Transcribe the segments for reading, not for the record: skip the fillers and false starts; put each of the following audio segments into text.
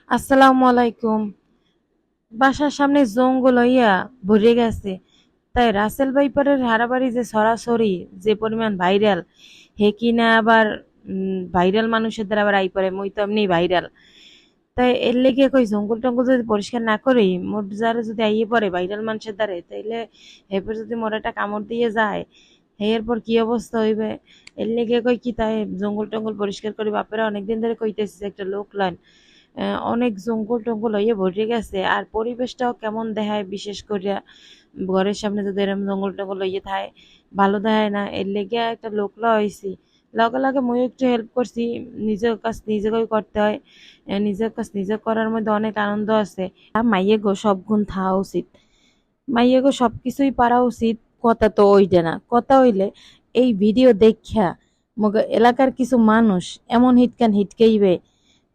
আসসালামু আলাইকুম। বাসার সামনে জঙ্গল হইয়া ভরে গেছে। তাই রাসেল ভাইপারের হারাবাড়ি যে সরাসরি যে পরিমাণ ভাইরাল, হে কিনা আবার ভাইরাল মানুষের দ্বারা আবার আই পড়ে মুই তো এমনি ভাইরাল। তাই এর লেগে কই জঙ্গল টঙ্গল যদি পরিষ্কার না করি মোর যারা যদি আইয়ে পড়ে ভাইরাল মানুষের দ্বারে তাইলে এরপর যদি মোর একটা কামড় দিয়ে যায় এরপর কি অবস্থা হইবে। এর লেগে কই কি তাই জঙ্গল টঙ্গল পরিষ্কার করি বাপেরা অনেকদিন ধরে কইতেছি যে একটা লোক লাইন অনেক জঙ্গল টঙ্গল হইয়া ভরে গেছে আর পরিবেশটাও কেমন দেখায় বিশেষ করে ঘরের সামনে যদি এরকম জঙ্গল টঙ্গল হইয়া থাকে ভালো দেখায় না। এর লেগে একটা লোক হয়েছি লগে লগে মুই একটু হেল্প করছি। নিজের কাজ নিজেকেই করতে হয়। নিজের কাজ নিজে করার মধ্যে অনেক আনন্দ আছে। মাইয়ে গো সব গুণ থাকা উচিত, মাইয়ে গো সবকিছুই পারা উচিত। কথা তো ওইটা না, কথা হইলে এই ভিডিও দেখা মগে এলাকার কিছু মানুষ এমন হিটকেইবে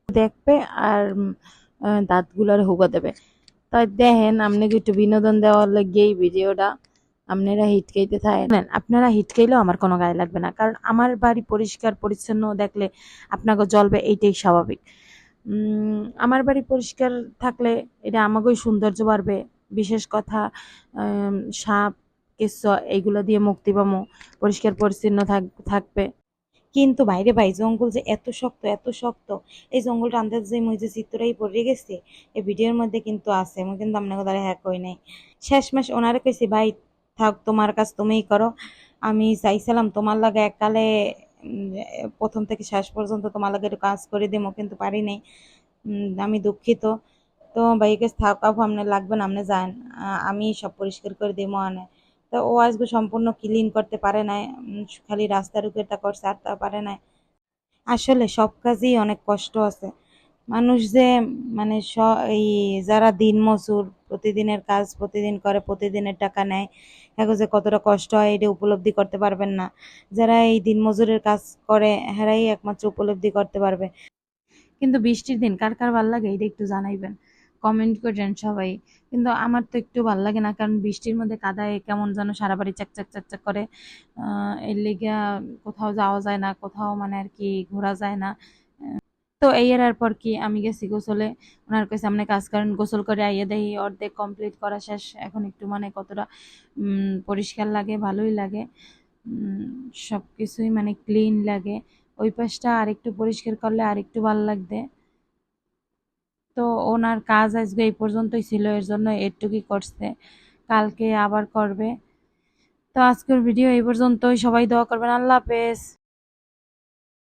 দেখবে আর দাঁতগুলার হুগা দেবে। তাই দেখেন আপনাকে একটু বিনোদন দেওয়ার লাগে এই ভিডিওটা। আপনারা হিটকাইতে থাকেন, আপনারা হিটকাইলেও আমার কোনো গায়ে লাগবে না, কারণ আমার বাড়ি পরিষ্কার পরিচ্ছন্ন দেখলে আপনাকে জ্বলবে, এইটাই স্বাভাবিক। আমার বাড়ি পরিষ্কার থাকলে এটা আমাকেই সৌন্দর্য বাড়বে। বিশেষ কথা সাপ কেঁচো এইগুলো দিয়ে মুক্তি পাবো, পরিষ্কার পরিচ্ছন্ন থাকবে। কিন্তু বাইরে ভাই জঙ্গল যে এত শক্ত এত শক্ত, এই জঙ্গলটা আন্দাজ যে মুই যে চিত্রটাই পড়ে গেছে এই ভিডিওর মধ্যে কিন্তু আছে, মুই কিন্তু আপনাকে দ্বারা হ্যাক হই নাই। শেষমেশ ওনারে কইছি ভাই থাক তোমার কাজ তুমিই করো, আমি চাইছিলাম তোমার লাগে এককালে উম, প্রথম থেকে শেষ পর্যন্ত তোমার লাগে একটু কাজ করে দেবো কিন্তু পারি নাই। আমি দুঃখিত। তো ভাইকে থাক আপু আপনার লাগবে না, আপনি যান, আমি সব পরিষ্কার করে দেবো আনে। তো ও আজকে সম্পূর্ণ ক্লিন করতে পারে নাই, খালি রাস্তার উপরটা করছে আর তা পারে নাই। আসলে সব কাজেই অনেক কষ্ট আছে। মানুষ যে মানে এই যারা দিন মজুর প্রতিদিনের কাজ প্রতিদিন করে প্রতিদিনের টাকা নেয়, এখন যে কতটা কষ্ট হয় এটা উপলব্ধি করতে পারবেন না। যারা এই দিন মজুরের কাজ করে হেরাই একমাত্র উপলব্ধি করতে পারবে। কিন্তু বৃষ্টির দিন কার কার ভাল লাগে এটা একটু জানাইবেন, কমেন্ট করেন সবাই। কিন্তু আমার তো একটু ভাল লাগে না, কারণ বৃষ্টির মধ্যে কাদায় কেমন যেন সারা বাড়ি চাকচাক চাকচাক করে। এর লেগে কোথাও যাওয়া যায় না, কোথাও মানে আর কি ঘোরা যায় না। তো এই এর পর কি আমি গেছি গোসলে, ওনার কাছে সামনে কাজ করেন, গোসল করে আইয়ে দেই অর্ধেক কমপ্লিট করা শেষ। এখন একটু মানে কতটা পরিষ্কার লাগে, ভালোই লাগে। উম, সবকিছুই মানে ক্লিন লাগে। ওই পাশটা আরেকটু পরিষ্কার করলে আরেকটু ভালো লাগবে। তো ওনার কাজ আজকে এই পর্যন্তই ছিল, এর জন্য এটুকুই করছে, কালকে আবার করবে। তো আজকের ভিডিও এই পর্যন্তই, সবাই দোয়া করবেন। আল্লাহ হাফেজ।